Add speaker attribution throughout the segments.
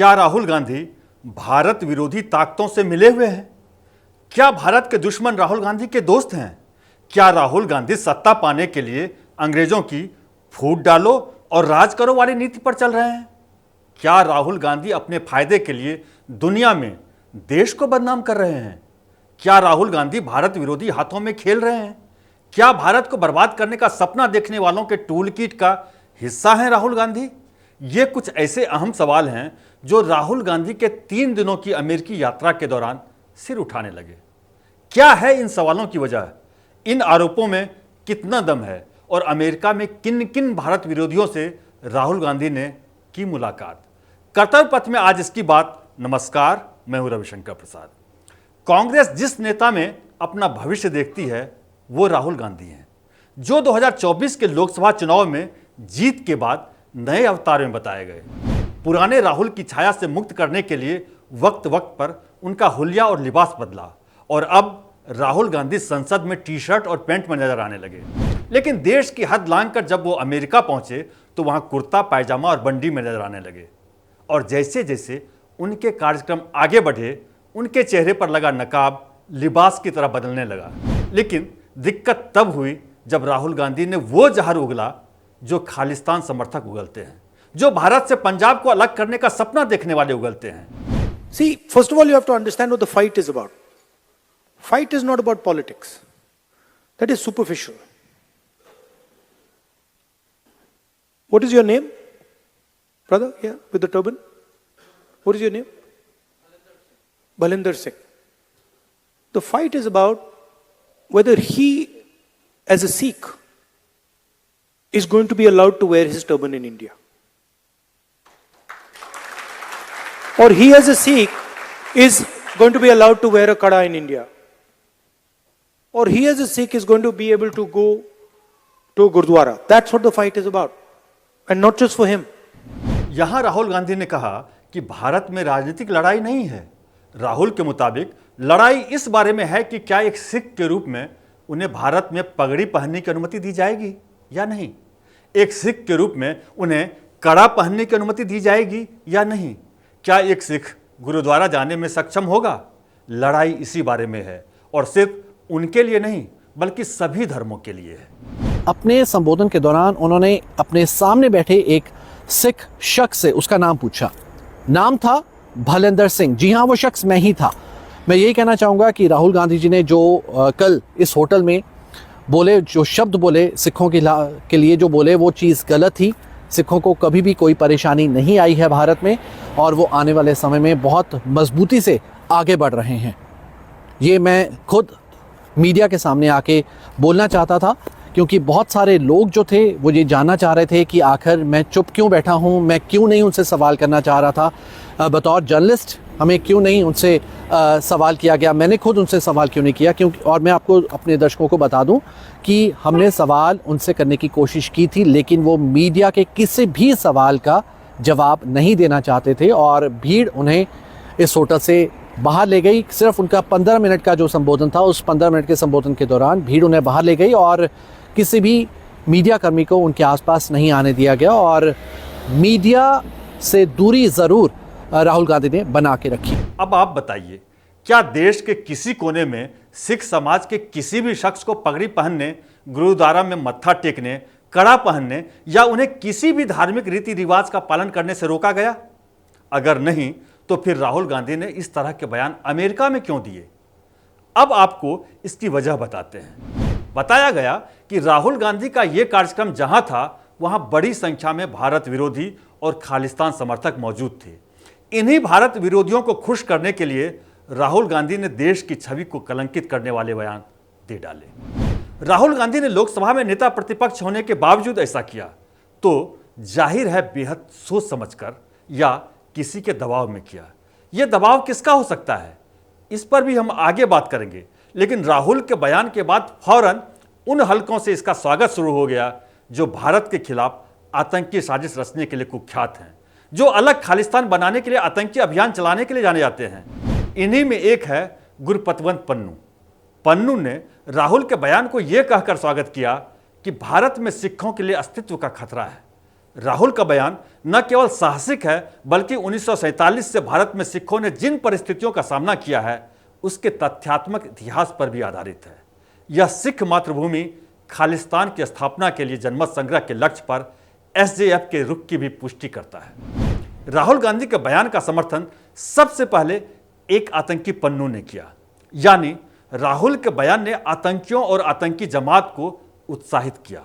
Speaker 1: क्या राहुल गांधी भारत विरोधी ताकतों से मिले हुए हैं? क्या भारत के दुश्मन राहुल गांधी के दोस्त हैं? क्या राहुल गांधी सत्ता पाने के लिए अंग्रेजों की फूट डालो और राज करो वाली नीति पर चल रहे हैं? क्या राहुल गांधी अपने फायदे के लिए दुनिया में देश को बदनाम कर रहे हैं? क्या राहुल गांधी भारत विरोधी हाथों में खेल रहे हैं? क्या भारत को बर्बाद करने का सपना देखने वालों के टूल किट का हिस्सा हैं राहुल गांधी? ये कुछ ऐसे अहम सवाल हैं जो राहुल गांधी के 3 दिनों की अमेरिकी यात्रा के दौरान सिर उठाने लगे। क्या है इन सवालों की वजह? इन आरोपों में कितना दम है? और अमेरिका में किन किन भारत विरोधियों से राहुल गांधी ने की मुलाकात? कर्तव्य पथ में आज इसकी बात। नमस्कार, मैं हूं रविशंकर प्रसाद। कांग्रेस जिस नेता में अपना भविष्य देखती है वो राहुल गांधी हैं, जो 2024 के लोकसभा चुनाव में जीत के बाद नए अवतार में बताए गए। पुराने राहुल की छाया से मुक्त करने के लिए वक्त वक्त पर उनका हुलिया और लिबास बदला और अब राहुल गांधी संसद में टी शर्ट और पैंट में नजर आने लगे। लेकिन देश की हद लांघकर जब वो अमेरिका पहुंचे तो वहां कुर्ता पायजामा और बंडी में नजर आने लगे। और जैसे जैसे उनके कार्यक्रम आगे बढ़े, उनके चेहरे पर लगा नकाब लिबास की तरह बदलने लगा। लेकिन दिक्कत तब हुई जब राहुल गांधी ने वो जहर उगला जो खालिस्तान समर्थक उगलते हैं, जो भारत से पंजाब को अलग करने का सपना देखने वाले उगलते हैं।
Speaker 2: See, first of all, you have to understand what the fight is about. Fight is not about politics. That is superficial. What is your name? Brother, here, with the turban? What is your name? Balinder Singh. The fight is about whether he, as a Sikh, is going to be allowed to wear his turban in India. Or he as a Sikh is going to be allowed to wear a kada in India. Or he as a Sikh is going to be able to go to a Gurdwara. That's what the fight is about. And not just for him.
Speaker 1: यहां राहुल गांधी ने कहा कि भारत में राजनीतिक लड़ाई नहीं है। राहुल के मुताबिक लड़ाई इस बारे में है कि क्या एक सिख के रूप में उन्हें भारत में पगड़ी पहनने की अनुमति दी जाएगी या नहीं। एक सिख के रूप में उन्हें कड़ा पहनने की अनुमति दी जाएगी या नहीं। क्या एक सिख गुरुद्वारा जाने में सक्षम होगा? लड़ाई इसी बारे में है और सिर्फ उनके लिए नहीं बल्कि सभी धर्मों के लिए है।
Speaker 3: अपने संबोधन के दौरान उन्होंने अपने सामने बैठे एक सिख शख्स से उसका नाम पूछा। नाम था भलेंदर सिंह। जी हाँ, वो शख्स मैं ही था। मैं यही कहना चाहूँगा कि राहुल गांधी जी ने जो कल इस होटल में बोले, जो शब्द बोले सिखों के लिए जो बोले, वो चीज़ गलत थी। सिखों को कभी भी कोई परेशानी नहीं आई है भारत में और वो आने वाले समय में बहुत मजबूती से आगे बढ़ रहे हैं। ये मैं खुद मीडिया के सामने आके बोलना चाहता था क्योंकि बहुत सारे लोग जो थे वो ये जानना चाह रहे थे कि आखिर मैं चुप क्यों बैठा हूँ, मैं क्यों नहीं उनसे सवाल करना चाह रहा था। बतौर जर्नलिस्ट हमें क्यों नहीं उनसे सवाल किया गया, मैंने खुद उनसे सवाल क्यों नहीं किया। क्योंकि और मैं आपको अपने दर्शकों को बता दूं कि हमने सवाल उनसे करने की कोशिश की थी, लेकिन वो मीडिया के किसी भी सवाल का जवाब नहीं देना चाहते थे और भीड़ उन्हें इस होटल से बाहर ले गई। सिर्फ उनका 15 मिनट का जो संबोधन था, उस 15 मिनट के संबोधन के दौरान भीड़ उन्हें बाहर ले गई और किसी भी मीडिया कर्मी को उनके आसपास नहीं आने दिया गया और मीडिया से दूरी ज़रूर राहुल गांधी ने बना के रखी।
Speaker 1: अब आप बताइए, क्या देश के किसी कोने में सिख समाज के किसी भी शख्स को पगड़ी पहनने, गुरुद्वारा में मत्था टेकने, कड़ा पहनने या उन्हें किसी भी धार्मिक रीति रिवाज का पालन करने से रोका गया? अगर नहीं तो फिर राहुल गांधी ने इस तरह के बयान अमेरिका में क्यों दिए? अब आपको इसकी वजह बताते हैं। बताया गया कि राहुल गांधी का यह कार्यक्रम जहां था वहां बड़ी संख्या में भारत विरोधी और खालिस्तान समर्थक मौजूद थे। इन्हीं भारत विरोधियों को खुश करने के लिए राहुल गांधी ने देश की छवि को कलंकित करने वाले बयान दे डाले। राहुल गांधी ने लोकसभा में नेता प्रतिपक्ष होने के बावजूद ऐसा किया तो जाहिर है बेहद सोच समझकर या किसी के दबाव में किया। यह दबाव किसका हो सकता है, इस पर भी हम आगे बात करेंगे। लेकिन राहुल के बयान के बाद फौरन उन हलकों से इसका स्वागत शुरू हो गया जो भारत के खिलाफ आतंकी साजिश रचने के लिए कुख्यात हैं, जो अलग खालिस्तान बनाने के लिए आतंकी अभियान चलाने के लिए जाने जाते हैं। इन्हीं में एक है गुरपतवंत पन्नू। पन्नू ने राहुल के बयान को यह कहकर स्वागत किया कि भारत में सिखों के लिए अस्तित्व का खतरा है। राहुल का बयान न केवल साहसिक है बल्कि 1947 से भारत में सिखों ने जिन परिस्थितियों का सामना किया है उसके तथ्यात्मक इतिहास पर भी आधारित है। यह सिख मातृभूमि खालिस्तान की स्थापना के लिए जनमत संग्रह के लक्ष्य पर एसजेएफ के रुख की भी पुष्टि करता है। राहुल गांधी के बयान का समर्थन सबसे पहले एक आतंकी पन्नू ने किया, यानी राहुल के बयान ने आतंकियों और आतंकी जमात को उत्साहित किया।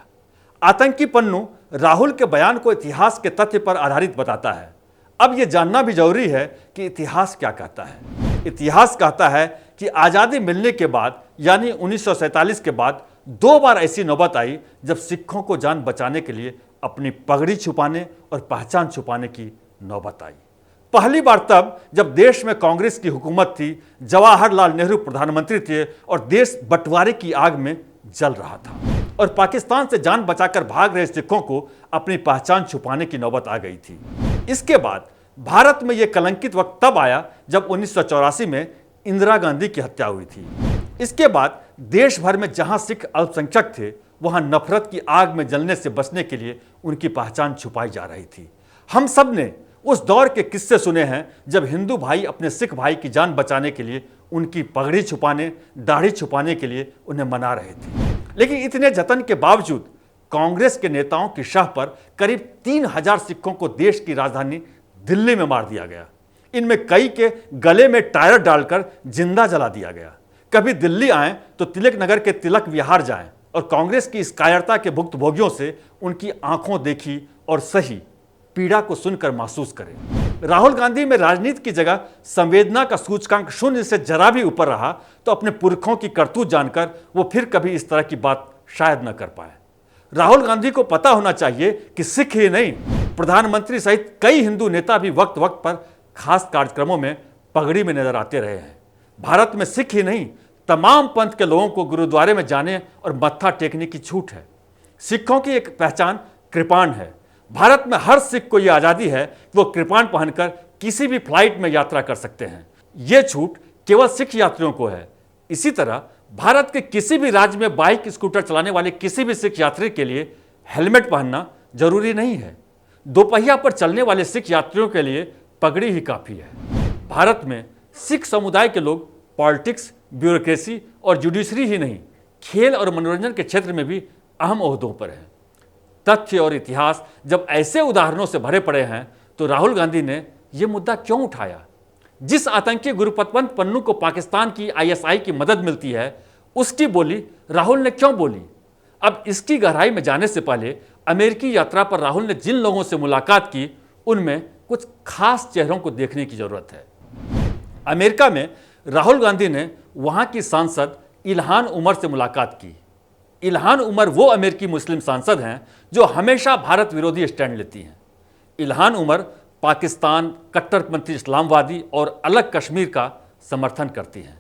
Speaker 1: आतंकी पन्नू राहुल के बयान को इतिहास के तथ्य पर आधारित बताता है। अब यह जानना भी जरूरी है कि इतिहास क्या कहता है। इतिहास कहता है कि आज़ादी मिलने के बाद यानी 1947 के बाद 2 बार ऐसी नौबत आई जब सिखों को जान बचाने के लिए अपनी पगड़ी छुपाने और पहचान छुपाने की नौबत आई। पहली बार तब जब देश में कांग्रेस की हुकूमत थी, जवाहरलाल नेहरू प्रधानमंत्री थे और देश बंटवारे की आग में जल रहा था और पाकिस्तान से जान बचाकर भाग रहे सिखों को अपनी पहचान छुपाने की नौबत आ गई थी। इसके बाद भारत में यह कलंकित वक्त तब आया जब 1984 में इंदिरा गांधी की हत्या हुई थी। इसके बाद देश भर में जहां सिख अल्पसंख्यक थे वहां नफरत की आग में जलने से बचने के लिए उनकी पहचान छुपाई जा रही थी। हम सब ने उस दौर के किस्से सुने हैं जब हिंदू भाई अपने सिख भाई की जान बचाने के लिए उनकी पगड़ी छुपाने, दाढ़ी छुपाने के लिए उन्हें मना रहे थे। लेकिन इतने जतन के बावजूद कांग्रेस के नेताओं की शाह पर करीब 3000 सिखों को देश की राजधानी दिल्ली में मार दिया गया। इनमें कई के गले में टायर डालकर जिंदा जला दिया गया। कभी दिल्ली आएं तो तिलक नगर के तिलक विहार जाएं और कांग्रेस की इस कायरता के भुक्तभोगियों से उनकी आंखों देखी और सही पीड़ा को सुनकर महसूस करें। राहुल गांधी में राजनीति की जगह संवेदना का सूचकांक 0 से जरा भी ऊपर रहा तो अपने पुरखों की करतूत जानकर वो फिर कभी इस तरह की बात शायद न कर पाए। राहुल गांधी को पता होना चाहिए कि सिख ही नहीं, प्रधानमंत्री सहित कई हिंदू नेता भी वक्त वक्त पर खास कार्यक्रमों में पगड़ी में नजर आते रहे हैं। भारत में सिख ही नहीं, तमाम पंथ के लोगों को गुरुद्वारे में जाने और मत्था टेकने की छूट है। सिखों की एक पहचान कृपाण है। भारत में हर सिख को यह आज़ादी है कि वो कृपाण पहनकर किसी भी फ्लाइट में यात्रा कर सकते हैं। ये छूट केवल सिख यात्रियों को है। इसी तरह भारत के किसी भी राज्य में बाइक स्कूटर चलाने वाले किसी भी सिख यात्री के लिए हेलमेट पहनना जरूरी नहीं है। दोपहिया पर चलने वाले सिख यात्रियों के लिए पगड़ी ही काफ़ी है। भारत में सिख समुदाय के लोग पॉलिटिक्स, ब्यूरोक्रेसी और जुडिशरी ही नहीं, खेल और मनोरंजन के क्षेत्र में भी अहम ओहदों पर हैं। तथ्य और इतिहास जब ऐसे उदाहरणों से भरे पड़े हैं तो राहुल गांधी ने यह मुद्दा क्यों उठाया? जिस आतंकी गुरुपतवंत पन्नू को पाकिस्तान की आईएसआई की मदद मिलती है उसकी बोली राहुल ने क्यों बोली? अब इसकी गहराई में जाने से पहले अमेरिकी यात्रा पर राहुल ने जिन लोगों से मुलाकात की उनमें कुछ खास चेहरों को देखने की जरूरत है। अमेरिका में राहुल गांधी ने वहां की सांसद इल्हान उमर से मुलाकात की। इल्हान उमर वो अमेरिकी मुस्लिम सांसद हैं जो हमेशा भारत विरोधी स्टैंड लेती हैं। इल्हान उमर पाकिस्तान, कट्टरपंथी इस्लामवादी और अलग कश्मीर का समर्थन करती हैं।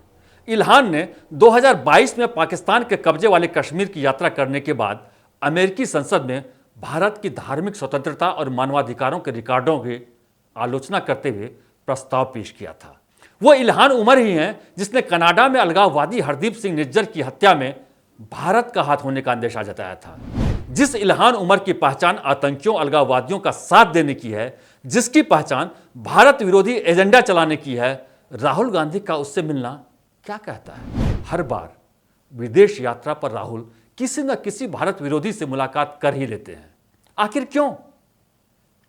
Speaker 1: इल्हान ने 2022 में पाकिस्तान के कब्जे वाले कश्मीर की यात्रा करने के बाद अमेरिकी संसद में भारत की धार्मिक स्वतंत्रता और मानवाधिकारों के रिकॉर्डों की आलोचना करते हुए प्रस्ताव पेश किया था। वो इल्हान उमर ही हैं जिसने कनाडा में अलगाववादी हरदीप सिंह निज्जर की हत्या में भारत का हाथ होने का अंदेशा जताया था। जिस इल्हान उमर की पहचान आतंकियों, अलगाववादियों का साथ देने की है, जिसकी पहचान भारत विरोधी एजेंडा चलाने की है, राहुल गांधी का उससे मिलना क्या कहता है? हर बार विदेश यात्रा पर राहुल किसी न किसी भारत विरोधी से मुलाकात कर ही लेते हैं। आखिर क्यों?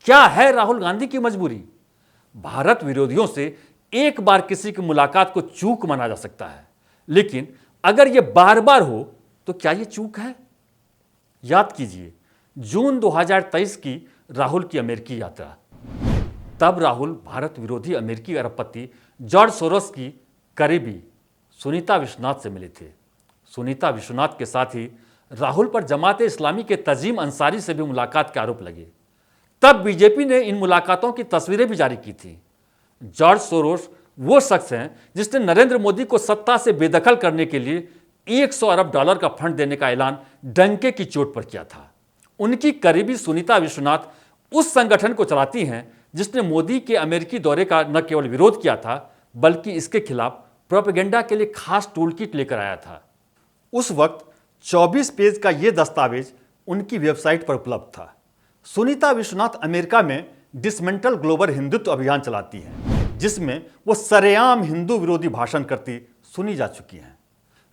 Speaker 1: क्या है राहुल गांधी की मजबूरी? भारत विरोधियों से एक बार किसी की मुलाकात को चूक माना जा सकता है, लेकिन अगर यह बार बार हो तो क्या यह चूक है? याद कीजिए जून 2023 की राहुल की अमेरिकी यात्रा। तब राहुल भारत विरोधी अमेरिकी अरबपति जॉर्ज सोरोस की करीबी सुनीता विश्वनाथ से मिले थे। सुनीता विश्वनाथ के साथ ही राहुल पर जमात इस्लामी के तजीम अंसारी से भी मुलाकात के आरोप लगे। तब बीजेपी ने इन मुलाकातों की तस्वीरें भी जारी की थी। जॉर्ज सोरोस वो शख्स हैं जिसने नरेंद्र मोदी को सत्ता से बेदखल करने के लिए $100 अरब का फंड देने का ऐलान डंके की चोट पर किया था। उनकी करीबी सुनीता विश्वनाथ उस संगठन को चलाती हैं जिसने मोदी के अमेरिकी दौरे का न केवल विरोध किया था बल्कि इसके खिलाफ प्रोपेगेंडा के लिए खास टूल किट लेकर आया था। उस वक्त 24 पेज का यह दस्तावेज उनकी वेबसाइट पर उपलब्ध था। सुनीता विश्वनाथ अमेरिका में डिसमेंटल ग्लोबल हिंदुत्व अभियान चलाती हैं, जिसमें वो सरेआम हिंदू विरोधी भाषण करती सुनी जा चुकी हैं।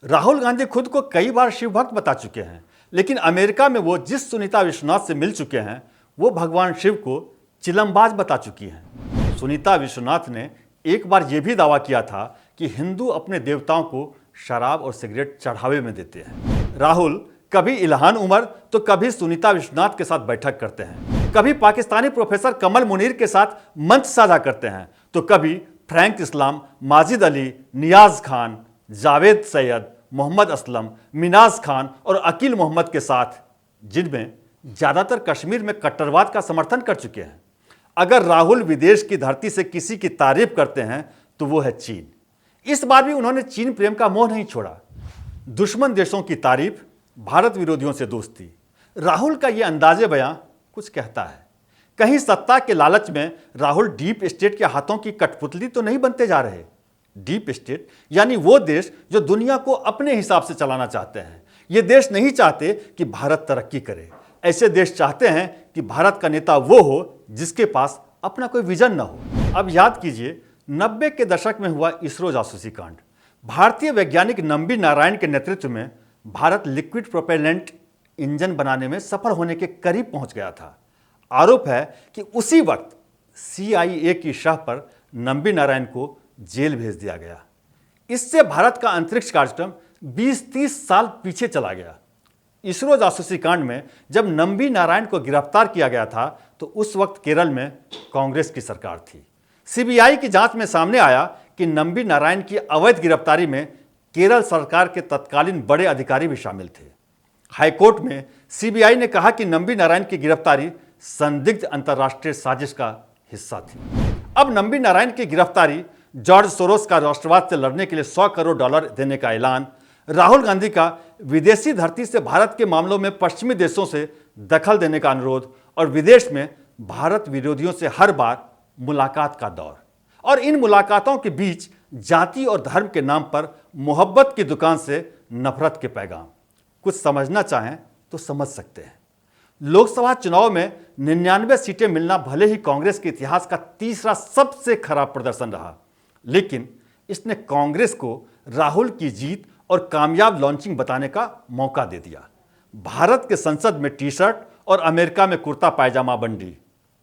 Speaker 1: राहुल गांधी खुद को कई बार शिव भक्त बता चुके हैं, लेकिन अमेरिका में वो जिस सुनीता विश्वनाथ से मिल चुके हैं वो भगवान शिव को चिलमबाज बता चुकी हैं। सुनीता विश्वनाथ ने एक बार यह भी दावा किया था कि हिंदू अपने देवताओं को शराब और सिगरेट चढ़ावे में देते हैं। राहुल कभी इल्हान उमर तो कभी सुनीता विश्वनाथ के साथ बैठक करते हैं, कभी पाकिस्तानी प्रोफेसर कमल मुनीर के साथ मंच साझा करते हैं, तो कभी फ्रैंक इस्लाम, माजिद अली, नियाज खान, जावेद सैयद, मोहम्मद असलम, मिनाज खान और अकील मोहम्मद के साथ, जिनमें ज़्यादातर कश्मीर में कट्टरवाद का समर्थन कर चुके हैं। अगर राहुल विदेश की धरती से किसी की तारीफ करते हैं तो वो है चीन। इस बार भी उन्होंने चीन प्रेम का मोह नहीं छोड़ा। दुश्मन देशों की तारीफ, भारत विरोधियों से दोस्ती। राहुल का ये अंदाजे बयां कुछ कहता है। कहीं सत्ता के लालच में राहुल डीप स्टेट के हाथों की कठपुतली तो नहीं बनते जा रहे। डीप स्टेट यानी वो देश जो दुनिया को अपने हिसाब से चलाना चाहते हैं। ये देश नहीं चाहते कि भारत तरक्की करे। ऐसे देश चाहते हैं कि भारत का नेता वो हो जिसके पास अपना कोई विजन न हो। अब याद कीजिए 90 के दशक में हुआ इसरो जासूसी कांड। भारतीय वैज्ञानिक नंबी नारायण के नेतृत्व में भारत लिक्विड प्रोपेलेंट इंजन बनाने में सफल होने के करीब पहुंच गया था। आरोप है कि उसी वक्त CIA की शाह पर नंबी नारायण को जेल भेज दिया गया। इससे भारत का अंतरिक्ष कार्यक्रम 20-30 साल पीछे चला गया। इसरो जासूसी कांड में जब नंबी नारायण को गिरफ्तार किया गया था तो उस वक्त केरल में कांग्रेस की सरकार थी। CBI की जांच में सामने आया कि नंबी नारायण की अवैध गिरफ्तारी में केरल सरकार के तत्कालीन बड़े अधिकारी भी शामिल थे। हाईकोर्ट में CBI ने कहा कि नंबी नारायण की गिरफ्तारी संदिग्ध अंतर्राष्ट्रीय साजिश का हिस्सा थी। अब नंबी नारायण की गिरफ्तारी, जॉर्ज सोरोस का राष्ट्रवाद से लड़ने के लिए $100 करोड़ देने का ऐलान, राहुल गांधी का विदेशी धरती से भारत के मामलों में पश्चिमी देशों से दखल देने का अनुरोध और विदेश में भारत विरोधियों से हर बार मुलाकात का दौर, और इन मुलाकातों के बीच जाति और धर्म के नाम पर मोहब्बत की दुकान से नफरत के पैगाम। कुछ समझना चाहें तो समझ सकते हैं। लोकसभा चुनाव में 99 सीटें मिलना भले ही कांग्रेस के इतिहास का तीसरा सबसे खराब प्रदर्शन रहा, लेकिन इसने कांग्रेस को राहुल की जीत और कामयाब लॉन्चिंग बताने का मौका दे दिया। भारत के संसद में टी-शर्ट और अमेरिका में कुर्ता पायजामा बंडी।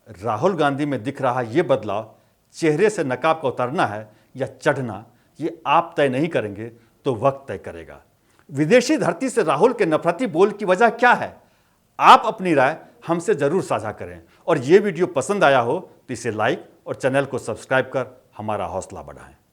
Speaker 1: राहुल गांधी में दिख रहा ये बदलाव चेहरे से नकाब का उतरना है या चढ़ना, ये आप तय नहीं करेंगे तो वक्त तय करेगा। विदेशी धरती से राहुल के नफरती बोल की वजह क्या है? आप अपनी राय हमसे जरूर साझा करें, और ये वीडियो पसंद आया हो तो इसे लाइक और चैनल को सब्सक्राइब कर हमारा हौसला बढ़ाएं।